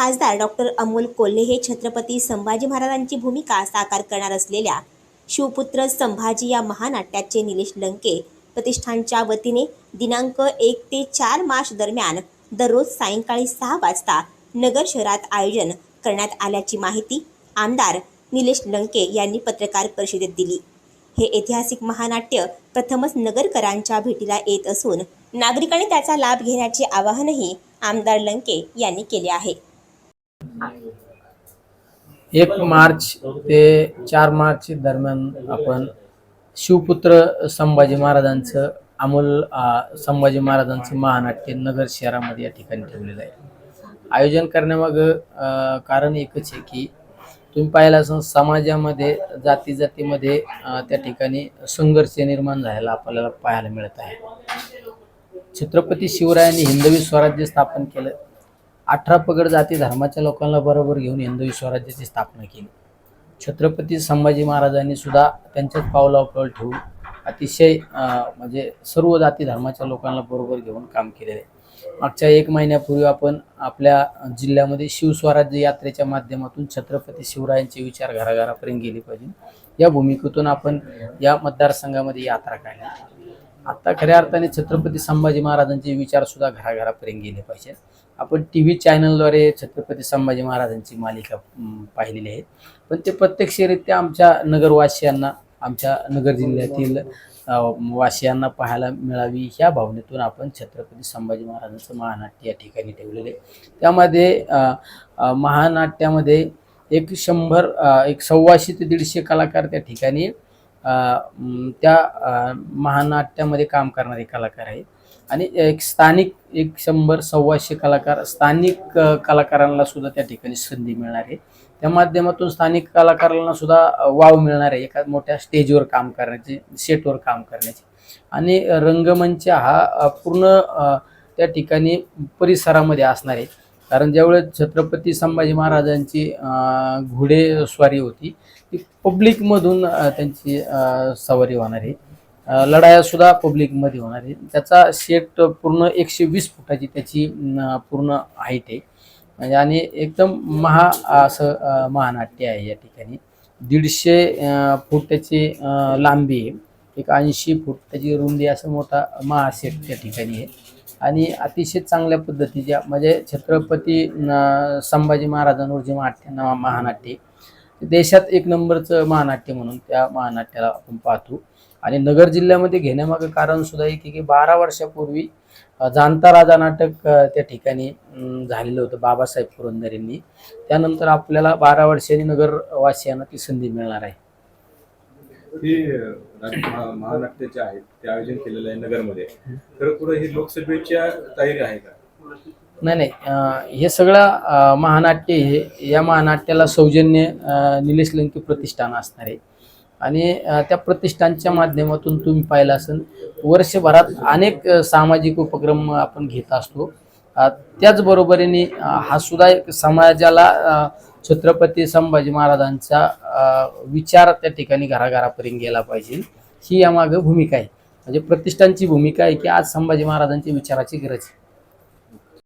खासदार डॉक्टर अमोल कोल्हे हे छत्रपती संभाजी महाराजांची भूमिका साकार करणार असलेल्या शिवपुत्र संभाजी या महानाट्याचे निलेश लंके प्रतिष्ठानच्या वतीने दिनांक 1 ते 4 मार्च दरम्यान दररोज सायंकाळी 6 वाजता नगर शहरात आयोजन करण्यात आल्याची माहिती आमदार निलेश लंके यांनी पत्रकार परिषदेत दिली। हे ऐतिहासिक महानाट्य प्रथमच नगरकरांच्या भेटीला येत असून नागरिकांनी त्याचा लाभ घेण्याचे आवाहनही आमदार लंके यांनी केले आहे। 1 मार्च ते 4 मार्च दरम्यान आपण शिवपुत्र संभाजी महाराजांचं अमोल संभाजी महाराजांचं महानाट्य नगर शहरामध्ये या ठिकाणी ठेवलेलं आहे। आयोजन करण्यामागं कारण एकच आहे की तुम्ही पाहिलं असेल समाजामध्ये जातीमध्ये त्या ठिकाणी संघर्ष निर्माण झालेला आपल्याला पाहायला मिळत आहे। छत्रपती शिवरायांनी हिंदवी स्वराज्य स्थापन केलं। 18 पगड जाती धर्माच्या लोकांना बरोबर घेऊन हिंदवी स्वराज्याची स्थापना केली। छत्रपती संभाजी महाराजांनी सुद्धा त्यांच्याच पावलावर पाऊल ठेवून अतिशय म्हणजे सर्व जाती धर्माच्या लोकांना बरोबर घेऊन काम केलेलं आहे। मागच्या 1 महिन्यापूर्वी आपण आपल्या जिल्ह्यामध्ये शिवस्वराज्य यात्रेच्या माध्यमातून छत्रपती शिवरायांचे विचार घराघरापर्यंत गेले पाहिजे या भूमिकेतून आपण या मतदारसंघामध्ये यात्रा काढली। आता खऱ्या अर्थाने छत्रपती संभाजी महाराजांचे विचार सुद्धा घराघरापर्यंत गेले पाहिजे। आपण टीव्ही चॅनलद्वारे छत्रपती संभाजी महाराजांची मालिका पाहिलेली आहे, पण ते प्रत्यक्षरित्या आमच्या नगरवासियांना आमच्या नगर जिल्ह्यातील वासियांना पाहायला मिळावी ह्या भावनेतून आपण छत्रपती संभाजी महाराजांचं महानाट्य या ठिकाणी ठेवलेले आहे। त्यामध्ये महानाट्यामध्ये एक 100 ते 150 कलाकार त्या ठिकाणी त्या महानाट्यामध्ये काम करणारे कलाकार आहेत आणि एक स्थानिक 100-125 कलाकार स्थानिक कलाकारांना सुद्धा त्या ठिकाणी संधी मिळणार आहे। त्या माध्यमातून स्थानिक कलाकारांना सुद्धा वाव मिळणार आहे एका मोठ्या स्टेजवर काम करण्याची, सेटवर काम करण्याची आणि रंगमंच हा पूर्ण त्या ठिकाणी परिसरामध्ये असणार आहे। कारण ज्यावेळेस छत्रपती संभाजी महाराजांची घोडेस्वारी होती ती पब्लिकमधून त्यांची सवारी होणार आहे, लढाया सुद्धा पब्लिकमध्ये होणार आहे। त्याचा सेट पूर्ण 120 फुटाची त्याची पूर्ण हाईट आहे म्हणजे आणि एकदम असं महानाट्य आहे। या ठिकाणी 150 फूट त्याची लांबी आहे, एक 80 फूट त्याची रुंदी असं मोठा महासेट त्या ठिकाणी आहे आणि अतिशय चांगल्या पद्धतीच्या म्हणजे छत्रपती संभाजी महाराजांवर जे महानाट्य देशात 1 नंबरचं महानाट्य म्हणून त्या महानाट्याला आपण पाहतो। आणि नगर जिल्ह्यामध्ये घेण्यामागं कारण सुद्धा एक की 12 वर्षापूर्वी जाणता राजा नाटक त्या ठिकाणी झालेलं होतं बाबासाहेब पुरंदरेंनी। त्यानंतर आपल्याला 12 वर्षांनी नगरवासियांना ती संधी मिळणार आहे। महानाट्याचे आहेत ते आयोजन केलेलं आहे नगरमध्ये, तर पुढे ही लोकसभेच्या तयारी आहे का? नाही, हे सगळं महानाट्य हे या महानाट्याला सौजन्य निलेश लंके प्रतिष्ठान असणार आहे आणि त्या प्रतिष्ठानच्या माध्यमातून तुम्ही पाहिलं असेल वर्षभरात अनेक सामाजिक उपक्रम आपण घेत असतो। त्याचबरोबरीने हा सुद्धा एक समाजाला छत्रपती संभाजी महाराजांचा विचार त्या ठिकाणी घराघरापर्यंत गेला पाहिजे ही यामागे भूमिका आहे। म्हणजे प्रतिष्ठानची भूमिका आहे की आज संभाजी महाराजांच्या विचाराची गरज आहे।